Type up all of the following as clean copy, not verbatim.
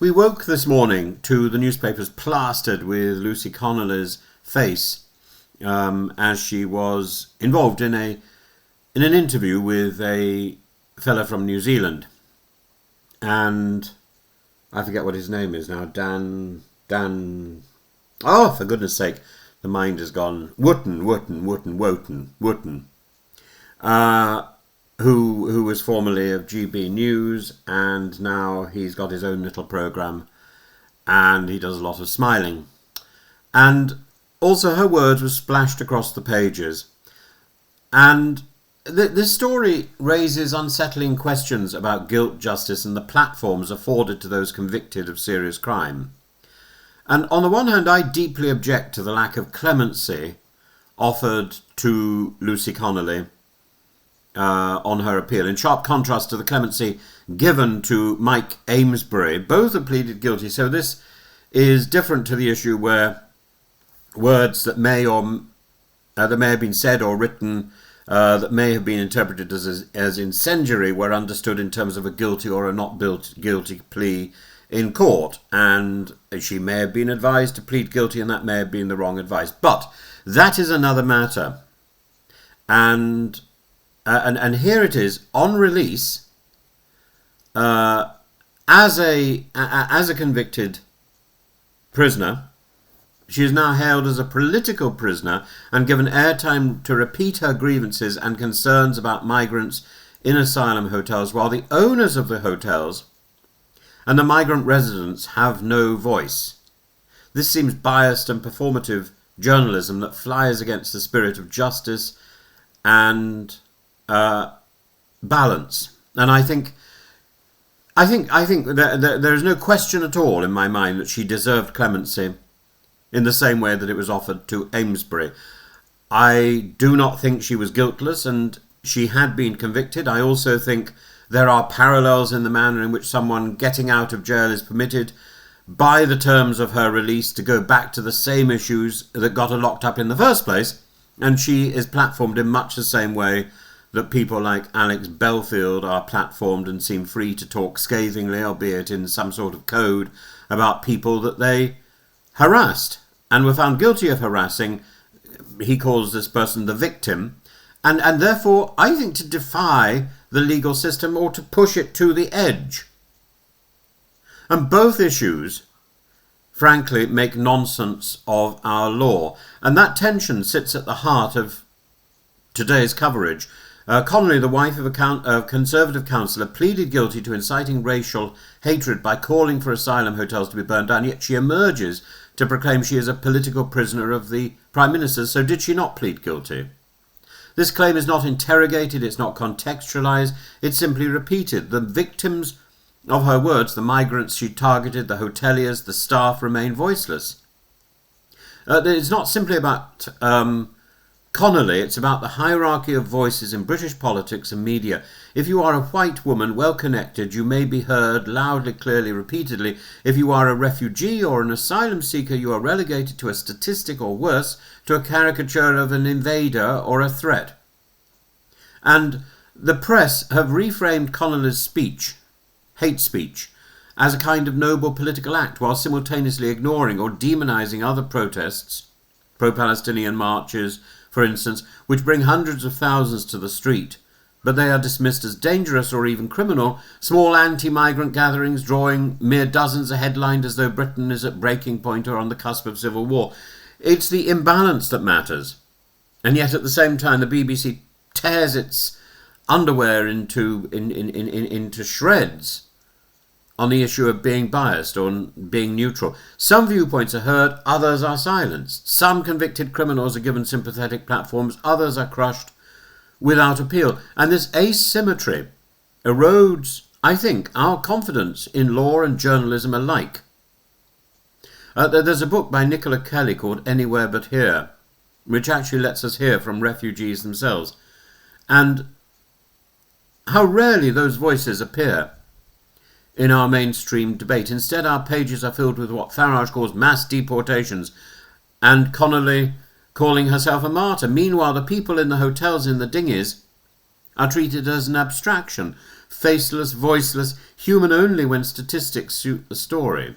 We woke this morning to the newspapers plastered with Lucy Connelly's face as she was involved in an interview with a fella from New Zealand, and I forget what his name is now. Dan. Oh, for goodness sake, the mind has gone. Wootton. Who was formerly of GB News, and now he's got his own little programme, and he does a lot of smiling. And also her words were splashed across the pages. And this story raises unsettling questions about guilt, justice, and the platforms afforded to those convicted of serious crime. And on the one hand, I deeply object to the lack of clemency offered to Lucy Connelly on her appeal, in sharp contrast to the clemency given to Mike Amesbury. Both have pleaded guilty, so this is different to the issue where words that may have been said or written that may have been interpreted as incendiary were understood in terms of a guilty or a not guilty plea in court, and she may have been advised to plead guilty, and that may have been the wrong advice. But that is another matter. And here it is on release as a convicted prisoner. She is now hailed as a political prisoner and given airtime to repeat her grievances and concerns about migrants in asylum hotels, while the owners of the hotels and the migrant residents have no voice. This seems biased and performative journalism that flies against the spirit of justice and balance. And I think that there is no question at all in my mind that she deserved clemency in the same way that it was offered to Amesbury. I do not think she was guiltless, and she had been convicted. I also think there are parallels in the manner in which someone getting out of jail is permitted by the terms of her release to go back to the same issues that got her locked up in the first place, and she is platformed in much the same way that people like Alex Belfield are platformed and seem free to talk scathingly, albeit in some sort of code, about people that they harassed and were found guilty of harassing. He calls this person the victim, and therefore I think to defy the legal system or to push it to the edge. And both issues, frankly, make nonsense of our law, and that tension sits at the heart of today's coverage. Connolly, the wife of a Conservative councillor, pleaded guilty to inciting racial hatred by calling for asylum hotels to be burned down, yet she emerges to proclaim she is a political prisoner of the Prime Minister. So did she not plead guilty? This claim is not interrogated, it's not contextualised, it's simply repeated. The victims of her words, the migrants she targeted, the hoteliers, the staff, remain voiceless. It's not simply about Connolly, it's about the hierarchy of voices in British politics and media. If you are a white woman, well connected, you may be heard loudly, clearly, repeatedly. If you are a refugee or an asylum seeker, you are relegated to a statistic or worse, to a caricature of an invader or a threat. And the press have reframed Connolly's speech, hate speech, as a kind of noble political act, while simultaneously ignoring or demonising other protests, pro-Palestinian marches, for instance, which bring hundreds of thousands to the street, but they are dismissed as dangerous or even criminal. Small anti-migrant gatherings drawing mere dozens are headlined as though Britain is at breaking point or on the cusp of civil war. It's the imbalance that matters. And yet at the same time, the BBC tears its underwear into shreds on the issue of being biased or being neutral. Some viewpoints are heard, others are silenced. Some convicted criminals are given sympathetic platforms, others are crushed without appeal. And this asymmetry erodes, I think, our confidence in law and journalism alike. There's a book by Nicola Kelly called Anywhere But Here, which actually lets us hear from refugees themselves, and how rarely those voices appear in our mainstream debate. Instead, our pages are filled with what Farage calls mass deportations, and Connolly calling herself a martyr. Meanwhile, the people in the hotels in the dinghies are treated as an abstraction. faceless, voiceless, human only when statistics suit the story,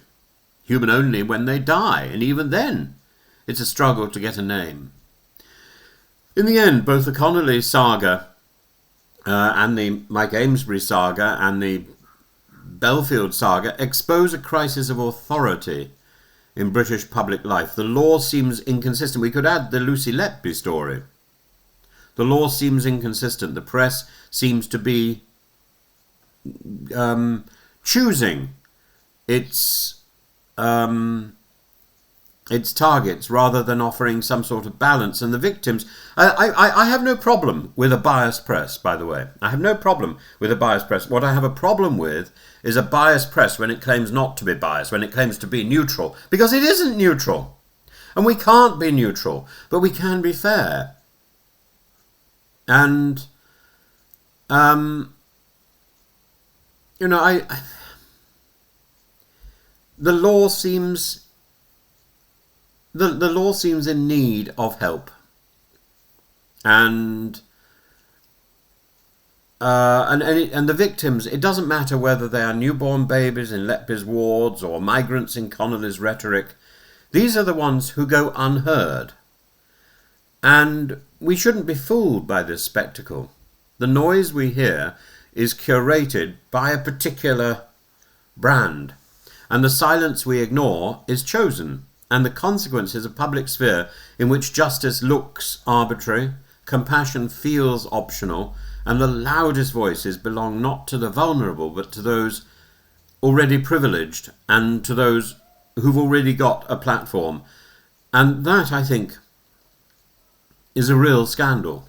human only when they die, and even then it's a struggle to get a name. In the end, both the Connolly saga and the Mike Amesbury saga and the Belfield saga expose a crisis of authority in British public life. The law seems inconsistent. We could add the Lucy Letby story. The law seems inconsistent. The press seems to be choosing its targets rather than offering some sort of balance. And the victims, I have no problem with a biased press, by the way. I have no problem with a biased press. What I have a problem with is a biased press when it claims not to be biased, when it claims to be neutral, because it isn't neutral. And we can't be neutral, but we can be fair. And, the law seems in need of help, and the victims. It doesn't matter whether they are newborn babies in Letby's wards or migrants in Connolly's rhetoric. These are the ones who go unheard, and we shouldn't be fooled by this spectacle. The noise we hear is curated by a particular brand, and the silence we ignore is chosen. And the consequence is a public sphere in which justice looks arbitrary, compassion feels optional, and the loudest voices belong not to the vulnerable, but to those already privileged and to those who've already got a platform. And that, I think, is a real scandal.